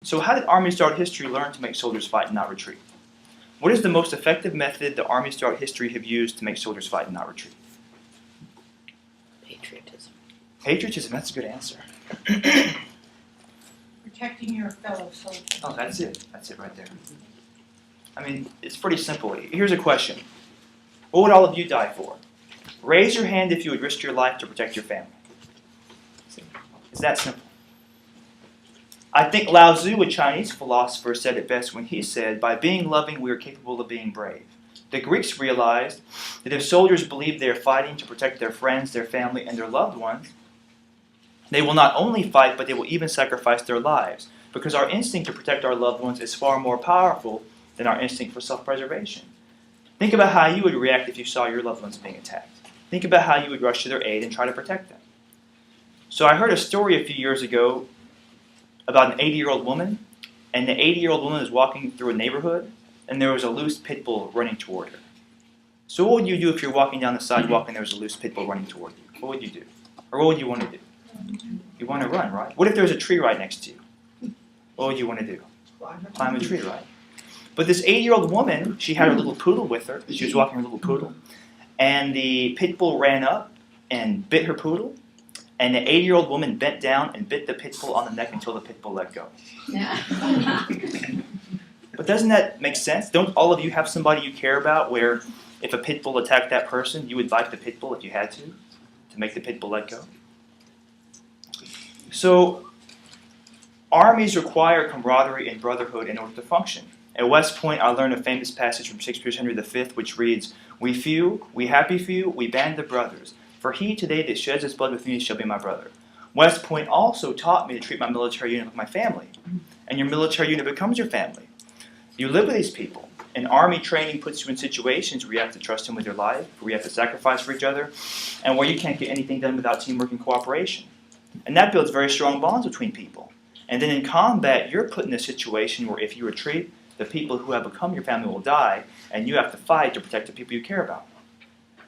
So how did armies throughout history learn to make soldiers fight and not retreat? What is the most effective method the armies throughout history have used to make soldiers fight and not retreat? Patriotism. Patriotism, that's a good answer. Protecting your fellow soldiers. Oh, that's it. That's it right there. I mean, it's pretty simple. Here's a question. What would all of you die for? Raise your hand if you would risk your life to protect your family. It's that simple. I think Lao Tzu, a Chinese philosopher, said it best when he said, "By being loving, we are capable of being brave." The Greeks realized that if soldiers believe they are fighting to protect their friends, their family, and their loved ones, they will not only fight, but they will even sacrifice their lives, because our instinct to protect our loved ones is far more powerful than our instinct for self-preservation. Think about how you would react if you saw your loved ones being attacked. Think about how you would rush to their aid and try to protect them. So I heard a story a few years ago about an 80-year-old woman, and the 80-year-old woman was walking through a neighborhood, and there was a loose pit bull running toward her. So what would you do if you're walking down the sidewalk and there was a loose pit bull running toward you? What would you do? Or what would you want to do? You want to run, right? What if there was a tree right next to you? What would you want to do? Climb a tree, right? But this 80-year-old woman, she had her little poodle with her. She was walking her little poodle. And the pit bull ran up and bit her poodle. And the 80-year-old woman bent down and bit the pit bull on the neck until the pit bull let go. Yeah. But doesn't that make sense? Don't all of you have somebody you care about where if a pit bull attacked that person, you would bite the pit bull if you had to make the pit bull let go? So armies require camaraderie and brotherhood in order to function. At West Point, I learned a famous passage from Shakespeare's Henry V, which reads, "We few, we happy few, we band of brothers. For he today that sheds his blood with me shall be my brother." West Point also taught me to treat my military unit like my family. And your military unit becomes your family. You live with these people. And army training puts you in situations where you have to trust them with your life, where you have to sacrifice for each other, and where you can't get anything done without teamwork and cooperation. And that builds very strong bonds between people. And then in combat, you're put in a situation where if you retreat, the people who have become your family will die, and you have to fight to protect the people you care about.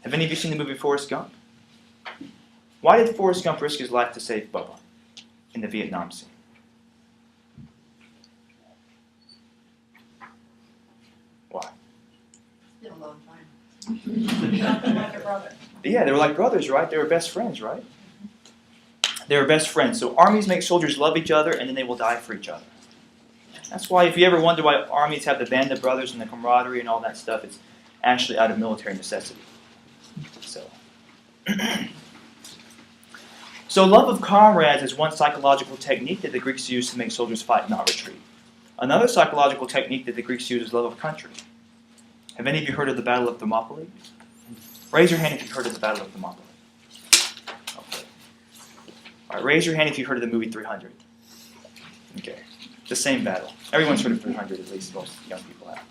Have any of you seen the movie Forrest Gump? Why did Forrest Gump risk his life to save Bubba in the Vietnam scene? Why? Been a long time. Like a brother. Yeah, they were like brothers, right? They were best friends, right? They were best friends. So armies make soldiers love each other, and then they will die for each other. That's why if you ever wonder why armies have the band of brothers and the camaraderie and all that stuff, it's actually out of military necessity. So love of comrades is one psychological technique that the Greeks used to make soldiers fight and not retreat. Another psychological technique that the Greeks used is love of country. Have any of you heard of the Battle of Thermopylae? Raise your hand if you've heard of the Battle of Thermopylae. Okay. All right, raise your hand if you've heard of the movie 300. Okay. The same battle. Everyone's heard of 300, at least most young people have.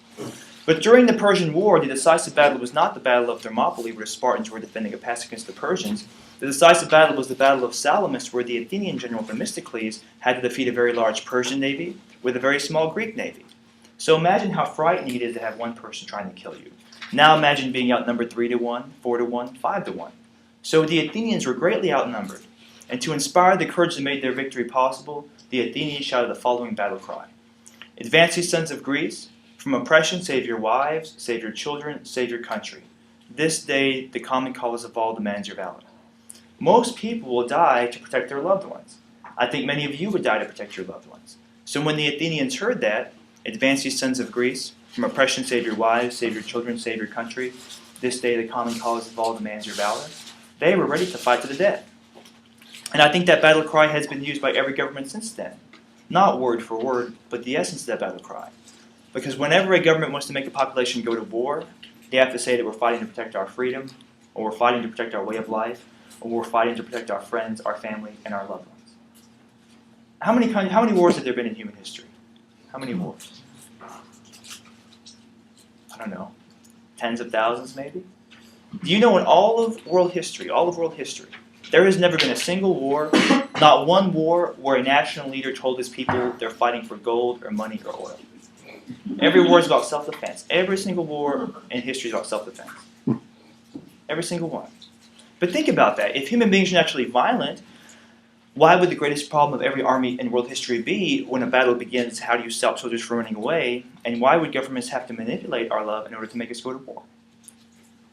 But during the Persian War, the decisive battle was not the Battle of Thermopylae, where the Spartans were defending a pass against the Persians. The decisive battle was the Battle of Salamis, where the Athenian general Themistocles had to defeat a very large Persian navy with a very small Greek navy. So imagine how frightening it is to have one person trying to kill you. Now imagine being outnumbered 3-1, 4-1, 5-1. So the Athenians were greatly outnumbered. And to inspire the courage that made their victory possible, the Athenians shouted the following battle cry. "Advance, ye sons of Greece, from oppression save your wives, save your children, save your country. This day the common cause of all demands your valor." Most people will die to protect their loved ones. I think many of you would die to protect your loved ones. So when the Athenians heard that, "Advance, ye sons of Greece, from oppression save your wives, save your children, save your country. This day the common cause of all demands your valor," they were ready to fight to the death. And I think that battle cry has been used by every government since then. Not word for word, but the essence of that battle cry. Because whenever a government wants to make a population go to war, they have to say that we're fighting to protect our freedom, or we're fighting to protect our way of life, or we're fighting to protect our friends, our family, and our loved ones. How many wars have there been in human history? How many wars? I don't know. Tens of thousands, maybe? Do you know in all of world history, there has never been a single war, not one war, where a national leader told his people they're fighting for gold or money or oil. Every war is about self-defense. Every single war in history is about self-defense. Every single one. But think about that. If human beings are naturally violent, Why would the greatest problem of every army in world history be when a battle begins, how do you stop soldiers from running away? And why would governments have to manipulate our love in order to make us go to war?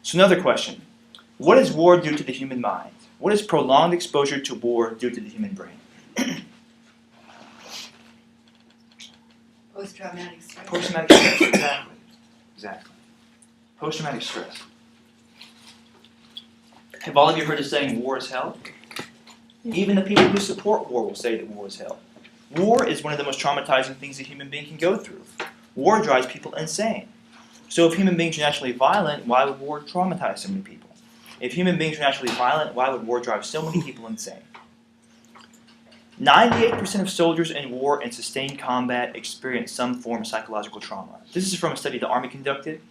So another question. What does war do to the human mind? What does prolonged exposure to war do to the human brain? Post-traumatic stress. Post-traumatic stress, exactly. Post-traumatic stress. Have all of you heard the saying, war is hell? Even the people who support war will say that war is hell. War is one of the most traumatizing things a human being can go through. War drives people insane. So if human beings are naturally violent, why would war traumatize so many people? If human beings are naturally violent, why would war drive so many people insane? 98% of soldiers in war and sustained combat experience some form of psychological trauma. This is from a study the Army conducted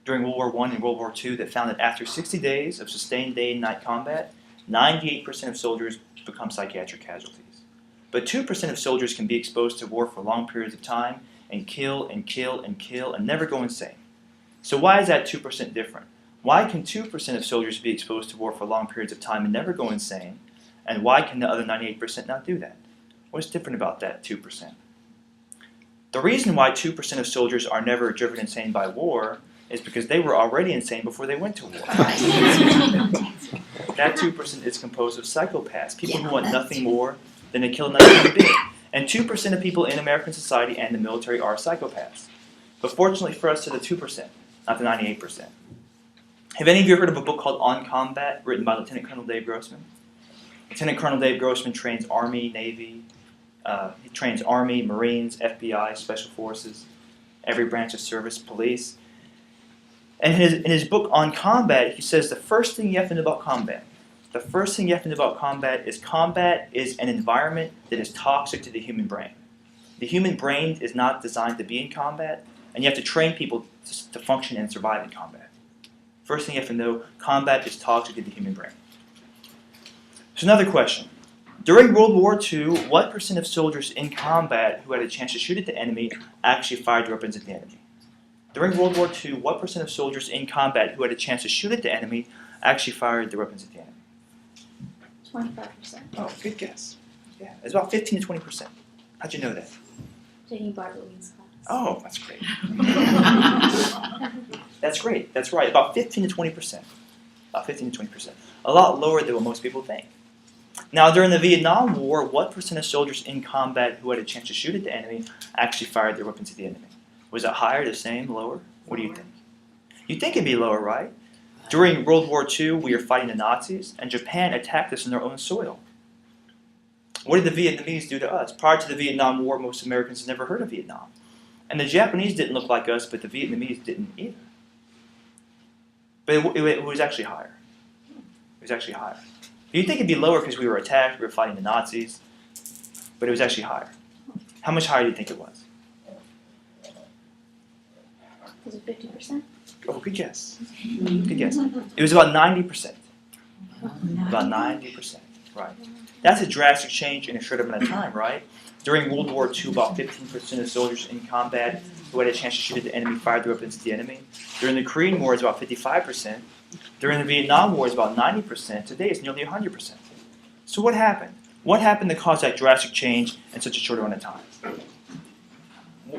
during World War I and World War II that found that after 60 days of sustained day and night combat, 98% of soldiers become psychiatric casualties. But 2% of soldiers can be exposed to war for long periods of time and kill and kill and kill and never go insane. So why is that 2% different? Why can 2% of soldiers be exposed to war for long periods of time and never go insane? And why can the other 98% not do that? What's different about that 2%? The reason why 2% of soldiers are never driven insane by war is because they were already insane before they went to war. That 2% is composed of psychopaths, people who want nothing more than to kill another human being. And 2% of people in American society and the military are psychopaths. But fortunately for us, to the 2%, not the 98%. Have any of you heard of a book called On Combat, written by Lieutenant Colonel Dave Grossman? Lieutenant Colonel Dave Grossman trains Army, Navy, he trains Army, Marines, FBI, Special Forces, every branch of service, police. And in his book On Combat, he says the first thing you have to know about combat, combat is an environment that is toxic to the human brain. The human brain is not designed to be in combat, and you have to train people to function and survive in combat. First thing you have to know, combat is toxic to the human brain. So another question. During World War II, what % of soldiers in combat who had a chance to shoot at the enemy actually fired their weapons at the enemy? During World War II, what % of soldiers in combat who had a chance to shoot at the enemy actually fired their weapons at the enemy? 25%. Oh, good guess. Yeah, it's about 15 to 20%. How'd you know that? Taking Bartlett's class. Oh, that's great. That's great. That's right. About 15 to 20%. About 15 to 20%. A lot lower than what most people think. Now, during the Vietnam War, what % of soldiers in combat who had a chance to shoot at the enemy actually fired their weapons at the enemy? Was it higher, the same, lower? What do you think? You'd think it'd be lower, right? During World War II, we were fighting the Nazis, and Japan attacked us on their own soil. What did the Vietnamese do to us? Prior to the Vietnam War, most Americans had never heard of Vietnam. And the Japanese didn't look like us, but the Vietnamese didn't either. But it was actually higher. It was actually higher. You'd think it'd be lower because we were attacked, we were fighting the Nazis, but it was actually higher. How much higher do you think it was? Was it 50%? Oh, good guess. Good guess. It was about 90%. About 90%, right. That's a drastic change in a short amount of time, right? During World War II, about 15% of soldiers in combat who had a chance to shoot at the enemy fired their weapons at the enemy. During the Korean War, it's about 55%. During the Vietnam War, it's about 90%. Today, it's nearly 100%. So what happened? What happened to cause that drastic change in such a short amount of time?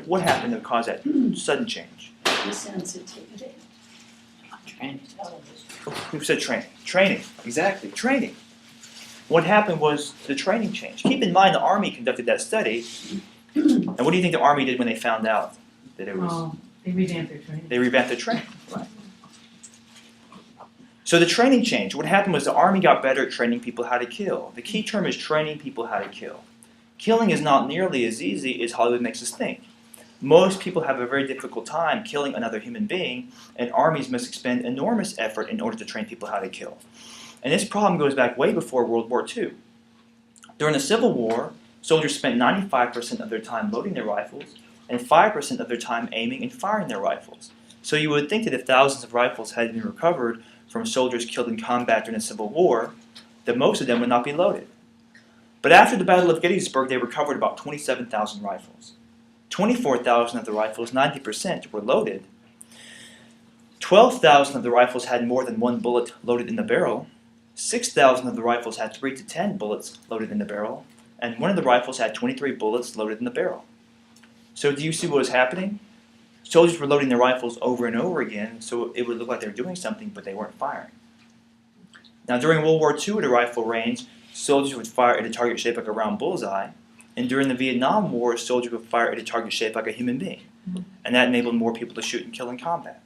What happened to cause that sudden change? Sensitivity. Training. Who said training? Training, exactly, training. What happened was the training changed. Keep in mind the Army conducted that study, and what do you think the Army did when they found out that it was? They revamped their training. They revamped their training, right? So the training changed. What happened was the Army got better at training people how to kill. The key term is training people how to kill. Killing is not nearly as easy as Hollywood makes us think. Most people have a very difficult time killing another human being, and armies must expend enormous effort in order to train people how to kill. And this problem goes back way before World War II. During the Civil War, soldiers spent 95% of their time loading their rifles and 5% of their time aiming and firing their rifles. So you would think that if thousands of rifles had been recovered from soldiers killed in combat during the Civil War, that most of them would not be loaded. But after the Battle of Gettysburg, they recovered about 27,000 rifles. 24,000 of the rifles, 90%, were loaded. 12,000 of the rifles had more than one bullet loaded in the barrel. 6,000 of the rifles had 3 to 10 bullets loaded in the barrel, and one of the rifles had 23 bullets loaded in the barrel. So do you see what was happening? Soldiers were loading their rifles over and over again, so it would look like they were doing something, but they weren't firing. Now, during World War II at a rifle range, soldiers would fire at a target shaped like a round bullseye, and during the Vietnam War, soldiers would fire at a target shaped like a human being, and that enabled more people to shoot and kill in combat.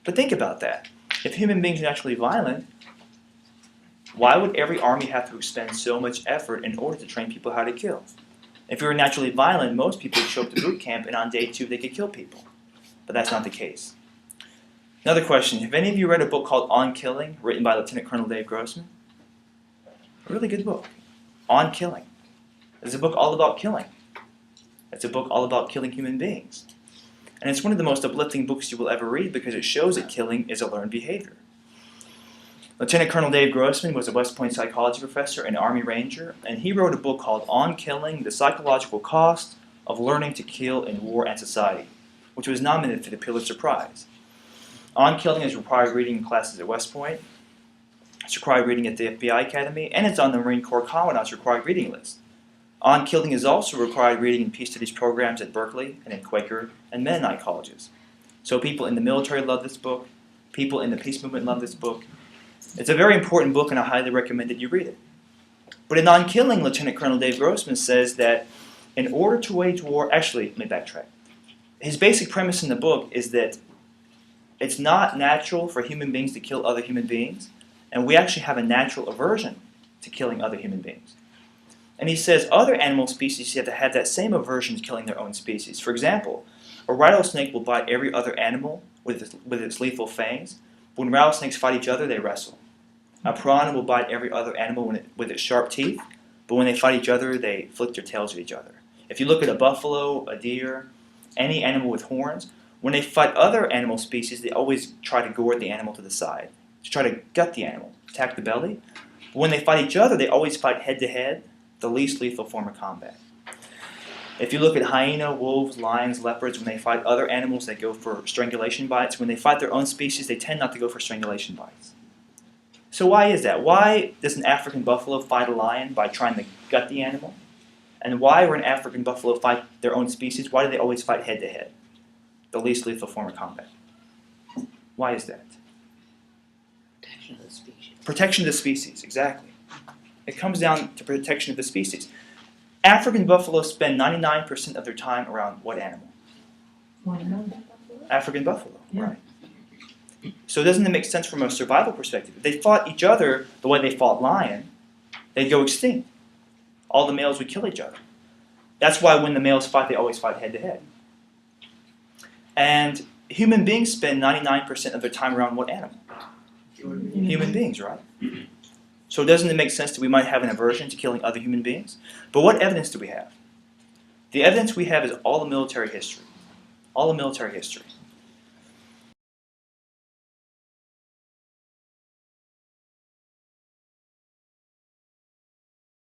But think about that. If human beings are naturally violent, why would every army have to expend so much effort in order to train people how to kill? If you were naturally violent, most people would show up to boot camp, and on day 2 they could kill people. But that's not the case. Another question, have any of you read a book called On Killing, written by Lieutenant Colonel Dave Grossman? A really good book. On Killing. It's a book all about killing. It's a book all about killing human beings. And it's one of the most uplifting books you will ever read because it shows that killing is a learned behavior. Lieutenant Colonel Dave Grossman was a West Point psychology professor and Army Ranger, and he wrote a book called On Killing, The Psychological Cost of Learning to Kill in War and Society, which was nominated for the Pulitzer Prize. On Killing is required reading in classes at West Point, it's required reading at the FBI Academy, and it's on the Marine Corps Commandant's required reading list. On Killing is also required reading in peace studies programs at Berkeley and in Quaker and Mennonite colleges. So people in the military love this book, people in the peace movement love this book. It's a very important book, and I highly recommend that you read it. But in On Killing, Lieutenant Colonel Dave Grossman says that in order to wage war, actually, let me backtrack. His basic premise in the book is that it's not natural for human beings to kill other human beings, and we actually have a natural aversion to killing other human beings. And he says other animal species have to have that same aversion to killing their own species. For example, a rattlesnake will bite every other animal with its lethal fangs. When rattlesnakes fight each other, they wrestle. A piranha will bite every other animal with its sharp teeth, but when they fight each other, they flick their tails at each other. If you look at a buffalo, a deer, any animal with horns, when they fight other animal species, they always try to gore the animal to the side, to try to gut the animal, attack the belly. But when they fight each other, they always fight head-to-head, the least lethal form of combat. If you look at hyena, wolves, lions, leopards, when they fight other animals, they go for strangulation bites. When they fight their own species, they tend not to go for strangulation bites. So why is that? Why does an African buffalo fight a lion by trying to gut the animal? And why, when an African buffalo fight their own species, why do they always fight head-to-head? The least lethal form of combat. Why is that? Protection of the species. Protection of the species, exactly. It comes down to protection of the species. African buffaloes spend 99% of their time around what animal? African buffalo, Yeah. right. So doesn't it make sense from a survival perspective? If they fought each other the way they fought lion, they'd go extinct. All the males would kill each other. That's why when the males fight, they always fight head-to-head. And human beings spend 99% of their time around what animal? Human beings, right? So doesn't it make sense that we might have an aversion to killing other human beings? But what evidence do we have? The evidence we have is all the military history. All the military history.